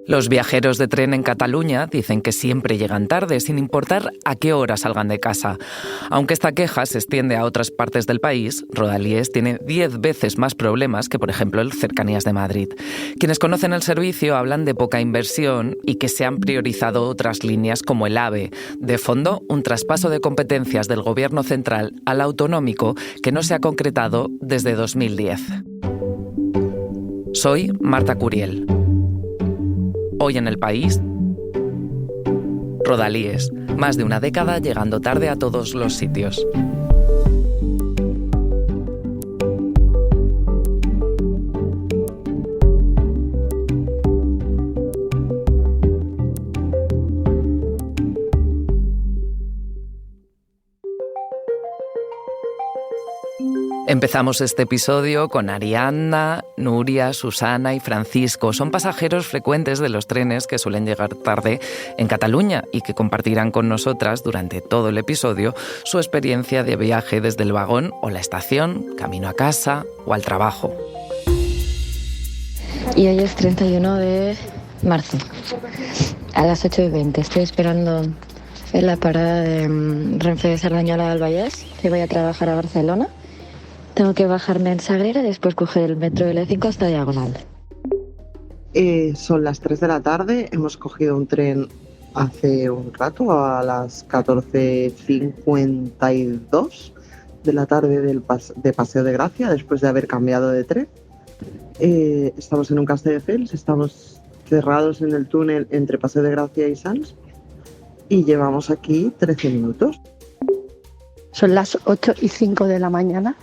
Los viajeros de tren en Cataluña dicen que siempre llegan tarde, sin importar a qué hora salgan de casa. Aunque esta queja se extiende a otras partes del país, Rodalies tiene 10 veces más problemas que, por ejemplo, el Cercanías de Madrid. Quienes conocen el servicio hablan de poca inversión y que se han priorizado otras líneas como el AVE. De fondo, un traspaso de competencias del Gobierno central al autonómico que no se ha concretado desde 2010. Soy Marta Curiel. Hoy en El País, Rodalies, más de una década llegando tarde a todos los sitios. Empezamos este episodio con Ariadna, Nuria, Susana y Francisco. Son pasajeros frecuentes de los trenes que suelen llegar tarde en Cataluña y que compartirán con nosotras durante todo el episodio su experiencia de viaje desde el vagón o la estación, camino a casa o al trabajo. Y hoy es 31 de marzo, a las 8:20. Estoy esperando en la parada de Renfe de Cerdanyola del Vallès, que voy a trabajar a Barcelona. Tengo que bajarme en Sagrera y después coger el metro de L5 hasta Diagonal. Son las 3 de la tarde, hemos cogido un tren hace un rato, a las 14:52 de la tarde de Paseo de Gracia, después de haber cambiado de tren. Estamos en un Castelldefels, estamos cerrados en el túnel entre Paseo de Gracia y Sants y llevamos aquí 13 minutos. Son las 8:05 de la mañana.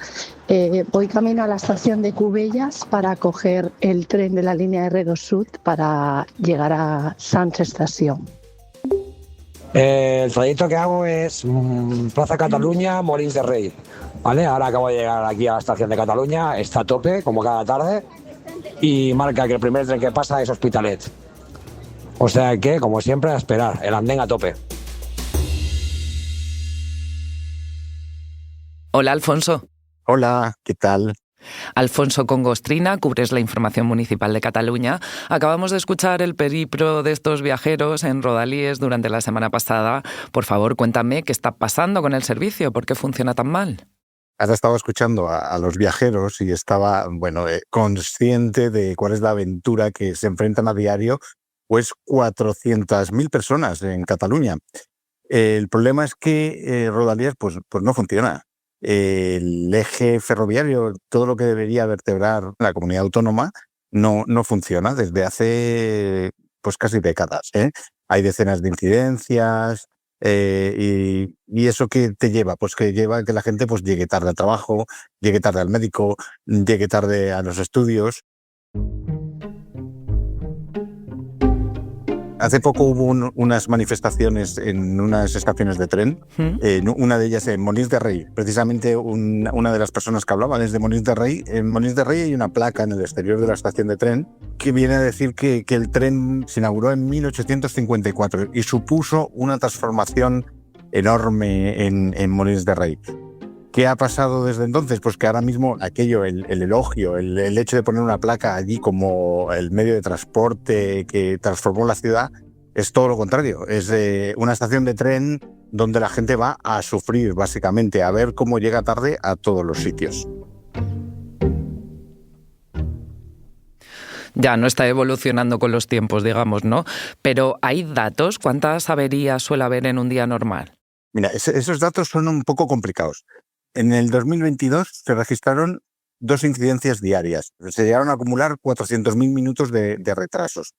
Voy camino a la estación de Cubellas para coger el tren de la línea R2 Sud para llegar a Sants Estación. El trayecto que hago es Plaza Cataluña, Molins de Rey. ¿Vale? Ahora acabo de llegar aquí a la estación de Cataluña, está a tope, como cada tarde, y marca que el primer tren que pasa es Hospitalet. O sea que, como siempre, a esperar, el andén a tope. Hola, Alfonso. Hola, ¿qué tal? Alfonso Congostrina, cubres la información municipal de Cataluña. Acabamos de escuchar el periplo de estos viajeros en Rodalies durante la semana pasada. Por favor, cuéntame qué está pasando con el servicio, ¿por qué funciona tan mal? Has estado escuchando a los viajeros y estaba consciente de cuál es la aventura que se enfrentan a diario, pues 400.000 personas en Cataluña. El problema es que Rodalies pues no funciona. El eje ferroviario, todo lo que debería vertebrar la comunidad autónoma, no funciona desde hace pues casi décadas. Hay decenas de incidencias y eso que te lleva, pues que lleva a que la gente pues llegue tarde al trabajo, llegue tarde al médico, llegue tarde a los estudios. Hace poco hubo unas manifestaciones en unas estaciones de tren, una de ellas en Molins de Rey. Precisamente una de las personas que hablaban es de Molins de Rey. En Molins de Rey hay una placa en el exterior de la estación de tren que viene a decir que el tren se inauguró en 1854 y supuso una transformación enorme en Molins de Rey. ¿Qué ha pasado desde entonces? Pues que ahora mismo aquello, el elogio, el hecho de poner una placa allí como el medio de transporte que transformó la ciudad, es todo lo contrario. Es una estación de tren donde la gente va a sufrir, básicamente, a ver cómo llega tarde a todos los sitios. Ya no está evolucionando con los tiempos, digamos, ¿no? Pero ¿hay datos? ¿Cuántas averías suele haber en un día normal? Mira, esos datos son un poco complicados. En el 2022 se registraron 2 incidencias diarias. Se llegaron a acumular 400.000 minutos de retrasos.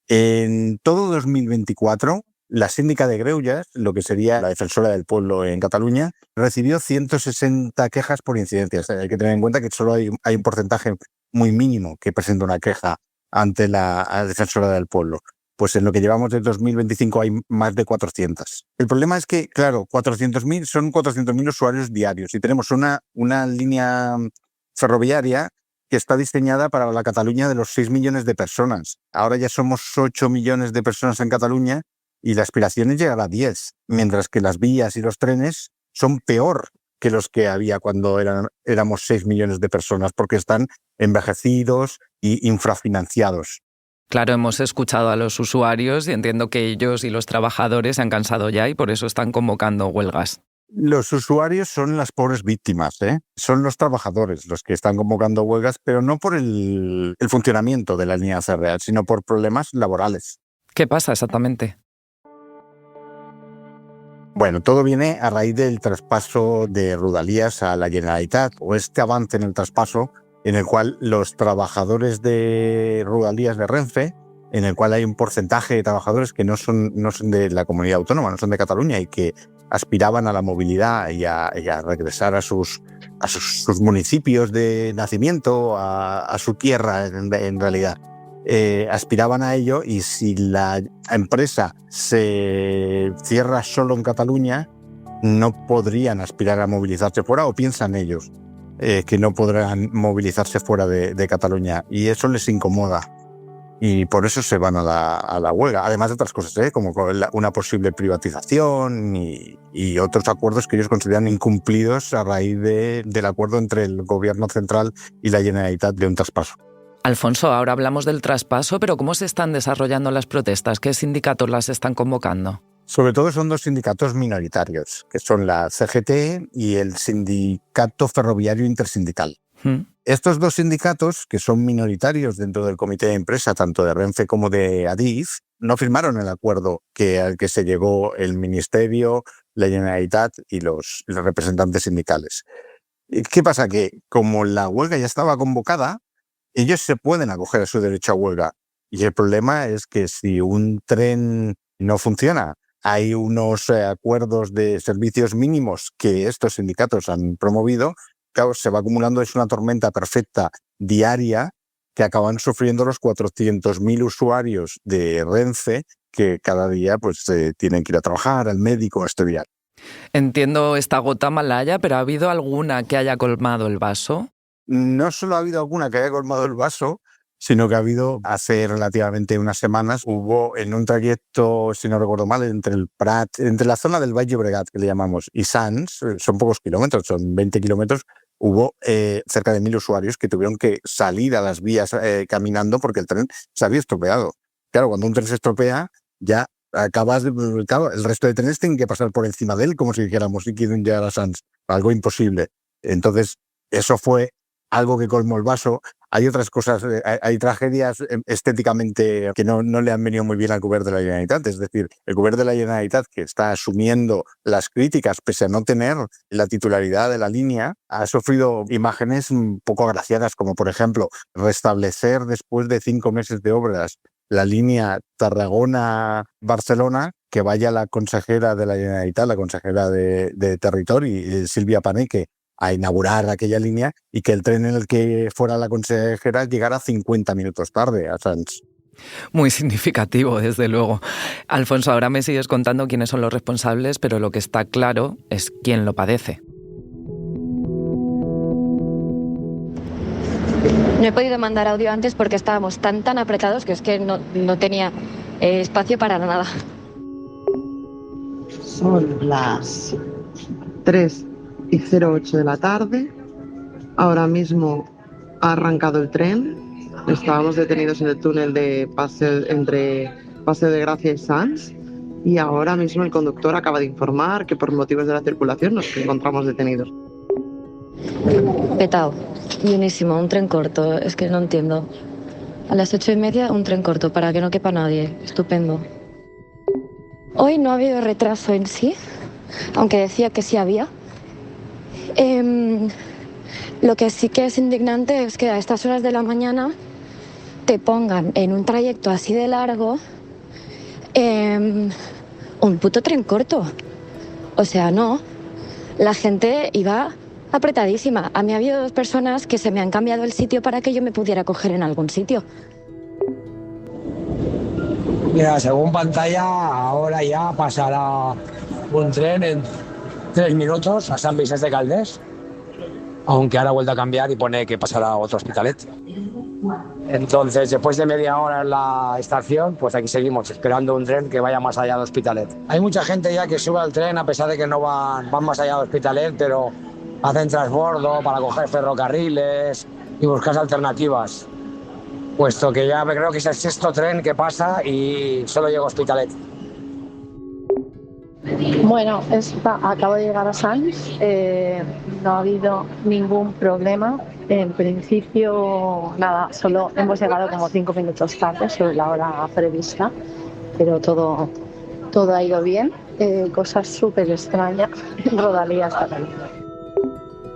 En todo 2024, la síndica de Greuges, lo que sería la defensora del pueblo en Cataluña, recibió 160 quejas por incidencias. Hay que tener en cuenta que solo hay un porcentaje muy mínimo que presenta una queja ante la defensora del pueblo. Pues en lo que llevamos de 2025 hay más de 400. El problema es que, claro, 400.000 son 400.000 usuarios diarios y tenemos una línea ferroviaria que está diseñada para la Cataluña de los 6 millones de personas. Ahora ya somos 8 millones de personas en Cataluña y la aspiración es llegar a 10, mientras que las vías y los trenes son peor que los que había cuando éramos 6 millones de personas, porque están envejecidos y infrafinanciados. Claro, hemos escuchado a los usuarios y entiendo que ellos y los trabajadores se han cansado ya y por eso están convocando huelgas. Los usuarios son las pobres víctimas, ¿eh? Son los trabajadores los que están convocando huelgas, pero no por el funcionamiento de la línea férrea, sino por problemas laborales. ¿Qué pasa exactamente? Bueno, todo viene a raíz del traspaso de Rodalies a la Generalitat, o este avance en el traspaso en el cual los trabajadores de Rodalies de Renfe, en el cual hay un porcentaje de trabajadores que no son de la comunidad autónoma, no son de Cataluña y que aspiraban a la movilidad y a regresar a sus municipios de nacimiento, a su tierra en realidad. Aspiraban a ello, y si la empresa se cierra solo en Cataluña, no podrían aspirar a movilizarse fuera, o piensan ellos que no podrán movilizarse fuera de Cataluña, y eso les incomoda. Y por eso se van a la huelga, además de otras cosas, como una posible privatización y otros acuerdos que ellos consideran incumplidos a raíz del acuerdo entre el gobierno central y la Generalitat de un traspaso. Alfonso, ahora hablamos del traspaso, pero ¿cómo se están desarrollando las protestas? ¿Qué sindicatos las están convocando? Sobre todo son dos sindicatos minoritarios, que son la CGT y el Sindicato Ferroviario Intersindical. Estos dos sindicatos, que son minoritarios dentro del comité de empresa, tanto de Renfe como de Adif, no firmaron el acuerdo al que se llegó el Ministerio, la Generalitat y los representantes sindicales. ¿Qué pasa? Que como la huelga ya estaba convocada, ellos se pueden acoger a su derecho a huelga. Y el problema es que si un tren no funciona, hay unos acuerdos de servicios mínimos que estos sindicatos han promovido, claro, se va acumulando, es una tormenta perfecta diaria que acaban sufriendo los 400.000 usuarios de Renfe que cada día tienen que ir a trabajar, al médico, a estudiar. Entiendo esta gota malaya, pero ¿ha habido alguna que haya colmado el vaso? No solo ha habido alguna que haya colmado el vaso, sino que ha habido, hace relativamente unas semanas, hubo en un trayecto, si no recuerdo mal, entre el Prat, entre la zona del Baix Llobregat, que le llamamos, y Sants, son pocos kilómetros, son 20 kilómetros, hubo cerca de 1.000 usuarios que tuvieron que salir a las vías caminando porque el tren se había estropeado. Claro, cuando un tren se estropea, ya el resto de trenes tienen que pasar por encima de él, como si dijéramos, si quieren llegar a Sants. Algo imposible. Entonces, eso fue algo que colmó el vaso. Hay otras cosas, hay tragedias estéticamente que no le han venido muy bien al Govern de la Generalitat. Es decir, el Govern de la Generalitat, que está asumiendo las críticas pese a no tener la titularidad de la línea, ha sufrido imágenes un poco agraciadas, como por ejemplo restablecer después de 5 meses de obras la línea Tarragona-Barcelona, que vaya la consejera de la Generalitat, la consejera de Territori, Silvia Paneque, a inaugurar aquella línea, y que el tren en el que fuera la consejera llegara 50 minutos tarde a Sants. Muy significativo, desde luego. Alfonso, ahora me sigues contando quiénes son los responsables, pero lo que está claro es quién lo padece. No he podido mandar audio antes porque estábamos tan apretados que es que no tenía espacio para nada. Son las 3:08 de la tarde. Ahora mismo ha arrancado el tren. Estábamos detenidos en el túnel de entre Paseo de Gracia y Sants. Y ahora mismo el conductor acaba de informar que por motivos de la circulación nos encontramos detenidos. Petao, buenísimo, un tren corto, es que no entiendo. A las 8:30 un tren corto para que no quepa nadie, estupendo. Hoy no ha habido retraso en sí, aunque decía que sí había. Lo que sí que es indignante es que a estas horas de la mañana te pongan en un trayecto así de largo un puto tren corto. O sea, no, la gente iba apretadísima. A mí ha habido 2 personas que se me han cambiado el sitio para que yo me pudiera coger en algún sitio. Mira, según pantalla, ahora ya pasará un tren en 3 minutos a Sant Vicenç de Calders, aunque ahora ha vuelto a cambiar y pone que pasará a otro Hospitalet. Entonces, después de media hora en la estación, pues aquí seguimos esperando un tren que vaya más allá de Hospitalet. Hay mucha gente ya que sube al tren a pesar de que no van más allá de Hospitalet, pero hacen transbordo para coger ferrocarriles y buscar alternativas. puesto que ya creo que es el sexto tren que pasa y solo llego a Hospitalet. Bueno, acabo de llegar a Sants, no ha habido ningún problema. En principio, nada, solo hemos llegado como 5 minutos tarde sobre la hora prevista, pero todo ha ido bien. Cosas súper extrañas en Rodalías Cataluña.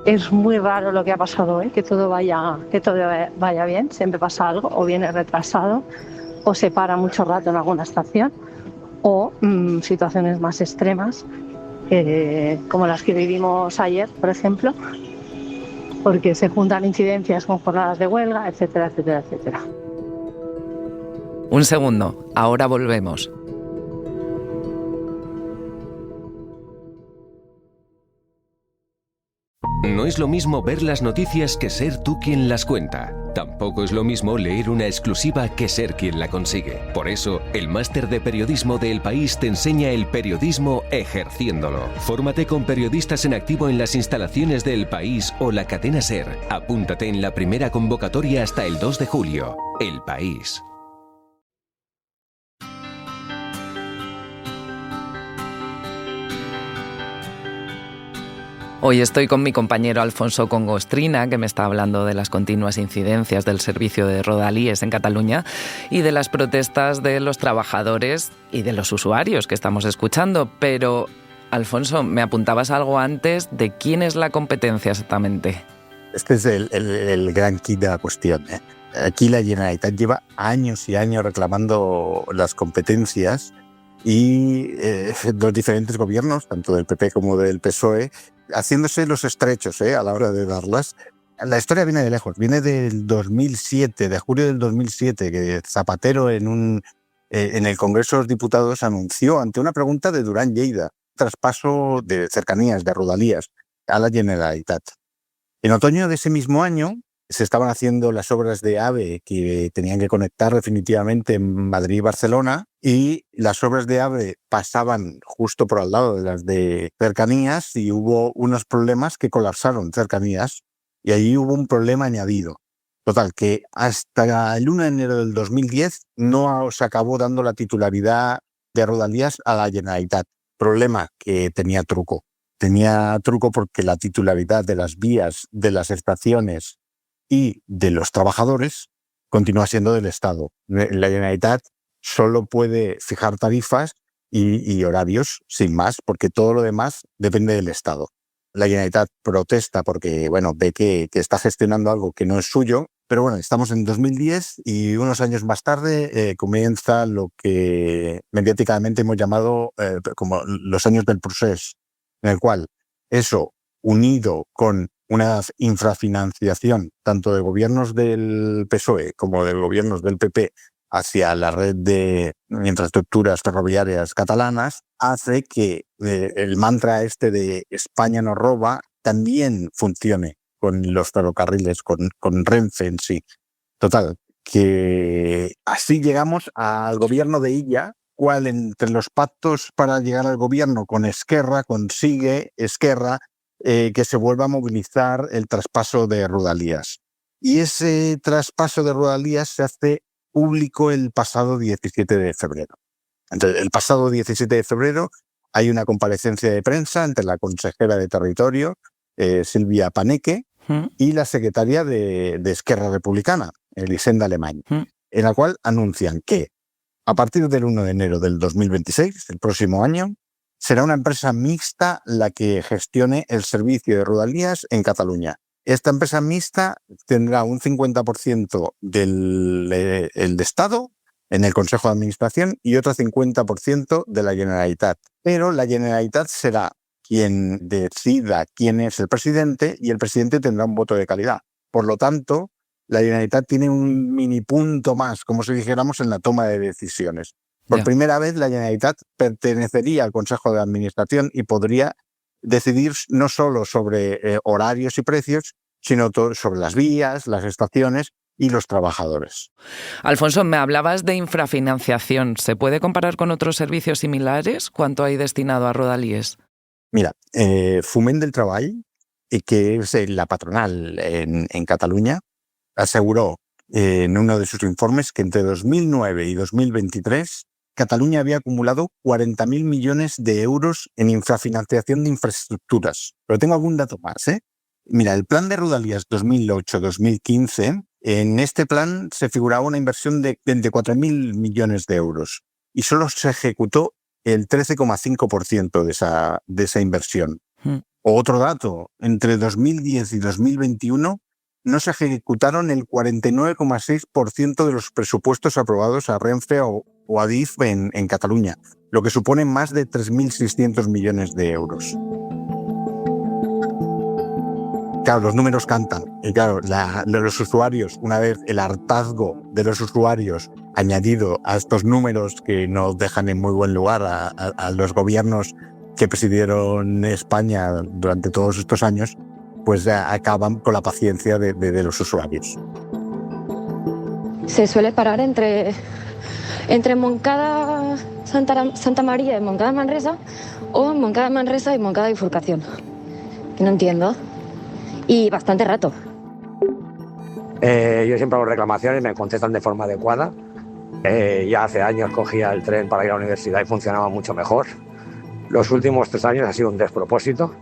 Es muy raro lo que ha pasado hoy, que todo vaya bien. Siempre pasa algo, o viene retrasado, o se para mucho rato en alguna estación, o situaciones más extremas, como las que vivimos ayer, por ejemplo, porque se juntan incidencias con jornadas de huelga, etcétera, etcétera, etcétera. Un segundo, ahora volvemos. No es lo mismo ver las noticias que ser tú quien las cuenta. Tampoco es lo mismo leer una exclusiva que ser quien la consigue. Por eso, el máster de periodismo de El País te enseña el periodismo ejerciéndolo. Fórmate con periodistas en activo en las instalaciones de El País o la cadena SER. Apúntate en la primera convocatoria hasta el 2 de julio. El País. Hoy estoy con mi compañero Alfonso Congostrina, que me está hablando de las continuas incidencias del servicio de Rodalies en Cataluña y de las protestas de los trabajadores y de los usuarios que estamos escuchando. Pero, Alfonso, me apuntabas algo antes de quién es la competencia exactamente. Este es el gran kit de la cuestión. Aquí la Generalitat lleva años y años reclamando las competencias y los diferentes gobiernos, tanto del PP como del PSOE, haciéndose los estrechos a la hora de darlas. La historia viene de lejos, viene del 2007, de julio del 2007, que Zapatero en el Congreso de los Diputados anunció ante una pregunta de Durán Lleida traspaso de cercanías, de Rodalías, a la Generalitat. En otoño de ese mismo año se estaban haciendo las obras de AVE que tenían que conectar definitivamente en Madrid y Barcelona, y las obras de AVE pasaban justo por al lado de las de cercanías y hubo unos problemas que colapsaron cercanías y ahí hubo un problema añadido. Total, que hasta el 1 de enero del 2010 no se acabó dando la titularidad de Rodalías a la Generalitat. Problema que tenía truco. Tenía truco porque la titularidad de las vías, de las estaciones y de los trabajadores continúa siendo del Estado. La Generalitat solo puede fijar tarifas y horarios, sin más, porque todo lo demás depende del Estado. La Generalitat protesta porque ve que está gestionando algo que no es suyo, pero bueno, estamos en 2010 y unos años más tarde comienza lo que mediáticamente hemos llamado como los años del procés, en el cual eso, unido con una infrafinanciación tanto de gobiernos del PSOE como de gobiernos del PP hacia la red de infraestructuras ferroviarias catalanas, hace que el mantra este de España no roba también funcione con los ferrocarriles, con Renfe en sí. Total, que así llegamos al gobierno de Illa, cual entre los pactos para llegar al gobierno con Esquerra consigue Esquerra que se vuelva a movilizar el traspaso de Rodalías. Y ese traspaso de Rodalías se hace público el pasado 17 de febrero. Entonces, el pasado 17 de febrero hay una comparecencia de prensa entre la consejera de Territorio, Silvia Paneque, y la secretaria de Esquerra Republicana, Elisenda Alemany, en la cual anuncian que a partir del 1 de enero del 2026, el próximo año, será una empresa mixta la que gestione el servicio de Rodalías en Cataluña. Esta empresa mixta tendrá un 50% del Estado en el Consejo de Administración y otro 50% de la Generalitat. Pero la Generalitat será quien decida quién es el presidente y el presidente tendrá un voto de calidad. Por lo tanto, la Generalitat tiene un mini punto más, como si dijéramos, en la toma de decisiones. Por primera vez, la Generalitat pertenecería al Consejo de Administración y podría decidir no solo sobre horarios y precios, sino sobre las vías, las estaciones y los trabajadores. Alfonso, me hablabas de infrafinanciación. ¿Se puede comparar con otros servicios similares? ¿Cuánto hay destinado a Rodalies? Mira, Foment del Treball, que es la patronal en Cataluña, aseguró en uno de sus informes que entre 2009 y 2023 Cataluña había acumulado 40.000 millones de euros en infrafinanciación de infraestructuras. Pero tengo algún dato más, ¿eh? Mira, el plan de Rodalies 2008-2015, en este plan se figuraba una inversión de 24.000 millones de euros y solo se ejecutó el 13,5% de esa inversión. Otro dato, entre 2010 y 2021 no se ejecutaron el 49,6% de los presupuestos aprobados a Renfe o a Adif en Cataluña, lo que supone más de 3.600 millones de euros. Claro, los números cantan. Y claro, los usuarios, una vez el hartazgo de los usuarios añadido a estos números que nos dejan en muy buen lugar a los gobiernos que presidieron España durante todos estos años, pues ya acaban con la paciencia de los usuarios. Se suele parar entre Montcada, Santa María y Montcada Manresa, o Montcada Manresa y Montcada Bifurcación. Que no entiendo. Y bastante rato. Yo siempre hago reclamaciones y me contestan de forma adecuada. Ya hace años cogía el tren para ir a la universidad y funcionaba mucho mejor. Los últimos 3 años ha sido un despropósito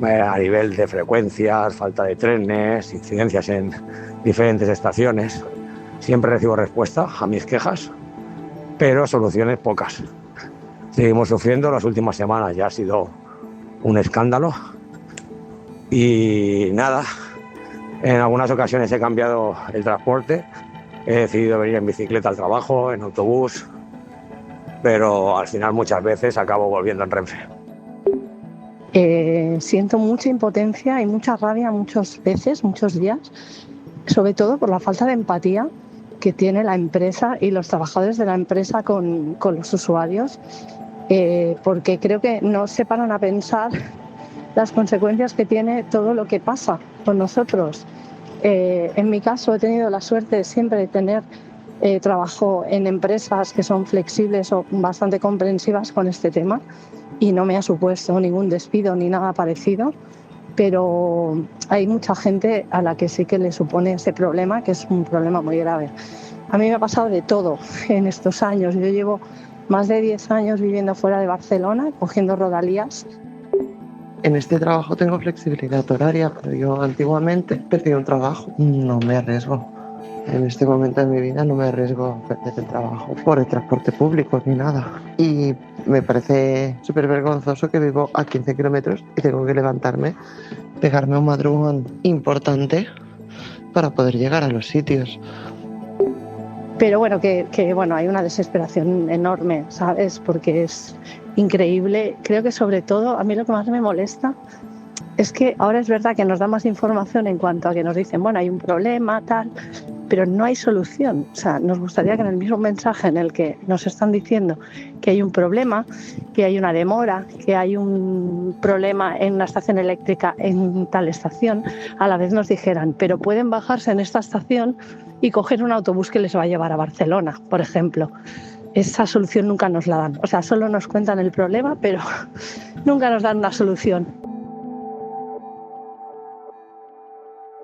a nivel de frecuencias, falta de trenes, incidencias en diferentes estaciones. Siempre recibo respuesta a mis quejas, pero soluciones pocas. Seguimos sufriendo, las últimas semanas ya ha sido un escándalo. Y nada, en algunas ocasiones he cambiado el transporte, he decidido venir en bicicleta al trabajo, en autobús, pero al final muchas veces acabo volviendo en Renfe. Siento mucha impotencia y mucha rabia muchas veces, muchos días, sobre todo por la falta de empatía que tiene la empresa y los trabajadores de la empresa con los usuarios, porque creo que no se paran a pensar las consecuencias que tiene todo lo que pasa con nosotros. En mi caso he tenido la suerte siempre de tener trabajo en empresas que son flexibles o bastante comprensivas con este tema y no me ha supuesto ningún despido ni nada parecido, pero hay mucha gente a la que sí que le supone ese problema, que es un problema muy grave. A mí me ha pasado de todo en estos años. Yo llevo más de 10 años viviendo fuera de Barcelona, cogiendo Rodalies. En este trabajo tengo flexibilidad horaria, pero yo antiguamente perdí un trabajo. No me arriesgo. En este momento de mi vida no me arriesgo a perder el trabajo por el transporte público ni nada. Y me parece súper vergonzoso que vivo a 15 kilómetros y tengo que levantarme, pegarme un madrugón importante para poder llegar a los sitios. Pero bueno, que bueno, hay una desesperación enorme, ¿sabes? Porque es increíble. Creo que sobre todo, a mí lo que más me molesta es que ahora es verdad que nos da más información en cuanto a que nos dicen, bueno, hay un problema, tal, pero no hay solución. O sea, nos gustaría que en el mismo mensaje en el que nos están diciendo que hay un problema, que hay una demora, que hay un problema en una estación eléctrica en tal estación, a la vez nos dijeran, pero pueden bajarse en esta estación y coger un autobús que les va a llevar a Barcelona, por ejemplo. Esa solución nunca nos la dan. O sea, solo nos cuentan el problema, pero nunca nos dan una solución.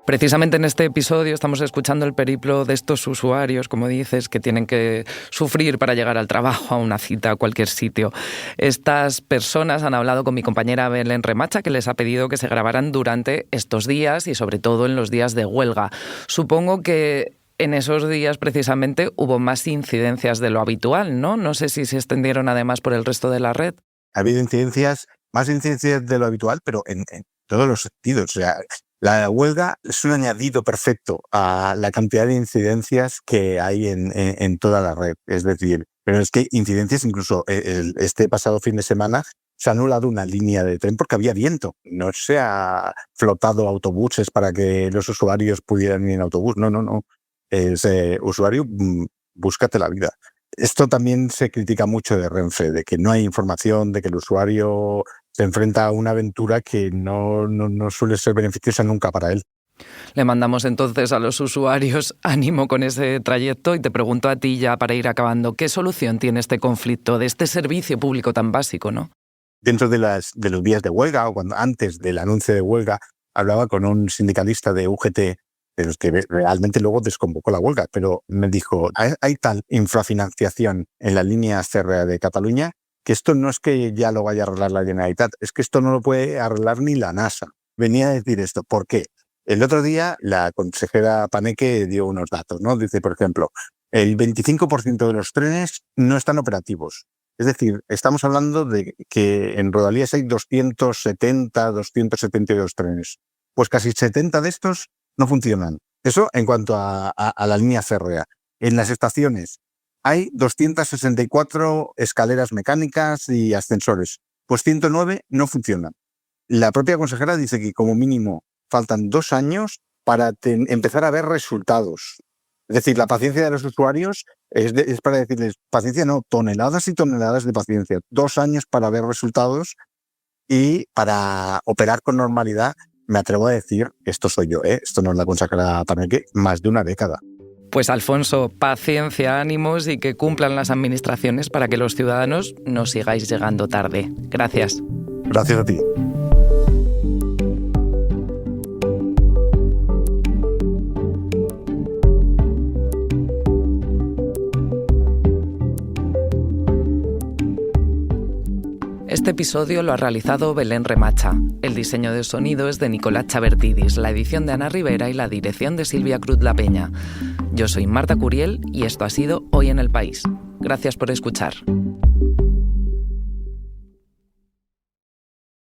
Precisamente en este episodio estamos escuchando el periplo de estos usuarios, como dices, que tienen que sufrir para llegar al trabajo, a una cita, a cualquier sitio. Estas personas han hablado con mi compañera Belén Remacha, que les ha pedido que se grabaran durante estos días y sobre todo en los días de huelga. Supongo que en esos días precisamente hubo más incidencias de lo habitual, ¿no? No sé si se extendieron además por el resto de la red. Ha habido más incidencias de lo habitual, pero en todos los sentidos. O sea, la huelga es un añadido perfecto a la cantidad de incidencias que hay en toda la red. Es decir, pero es que incidencias, incluso este pasado fin de semana, se ha anulado una línea de tren porque había viento. No se ha flotado autobuses para que los usuarios pudieran ir en autobús. No. Usuario, búscate la vida. Esto también se critica mucho de Renfe, de que no hay información, de que el usuario se enfrenta a una aventura que no suele ser beneficiosa nunca para él. Le mandamos entonces a los usuarios ánimo con ese trayecto y te pregunto a ti ya para ir acabando, ¿qué solución tiene este conflicto de este servicio público tan básico, no? Dentro de los días de huelga o antes del anuncio de huelga, hablaba con un sindicalista de UGT pero es que realmente luego desconvocó la huelga, pero me dijo, hay tal infrafinanciación en la línea férrea de Cataluña que esto no es que ya lo vaya a arreglar la Generalitat, es que esto no lo puede arreglar ni la NASA. Venía a decir esto. ¿Por qué? El otro día la consejera Paneque dio unos datos, ¿no? Dice, por ejemplo, el 25% de los trenes no están operativos. Es decir, estamos hablando de que en Rodalies hay 272 trenes. Pues casi 70 de estos no funcionan. Eso en cuanto a la línea férrea. En las estaciones hay 264 escaleras mecánicas y ascensores. Pues 109 no funcionan. La propia consejera dice que como mínimo faltan 2 años para empezar a ver resultados. Es decir, la paciencia de los usuarios es para decirles, paciencia no, toneladas y toneladas de paciencia. 2 años para ver resultados y para operar con normalidad, me atrevo a decir, esto soy yo, esto no es la consejera Paneque, más de una década. Pues Alfonso, paciencia, ánimos y que cumplan las administraciones para que los ciudadanos no sigáis llegando tarde. Gracias. Gracias a ti. Este episodio lo ha realizado Belén Remacha. El diseño de sonido es de Nicolás Chavertidis, la edición de Ana Rivera y la dirección de Silvia Cruz La Peña. Yo soy Marta Curiel y esto ha sido Hoy en el País. Gracias por escuchar.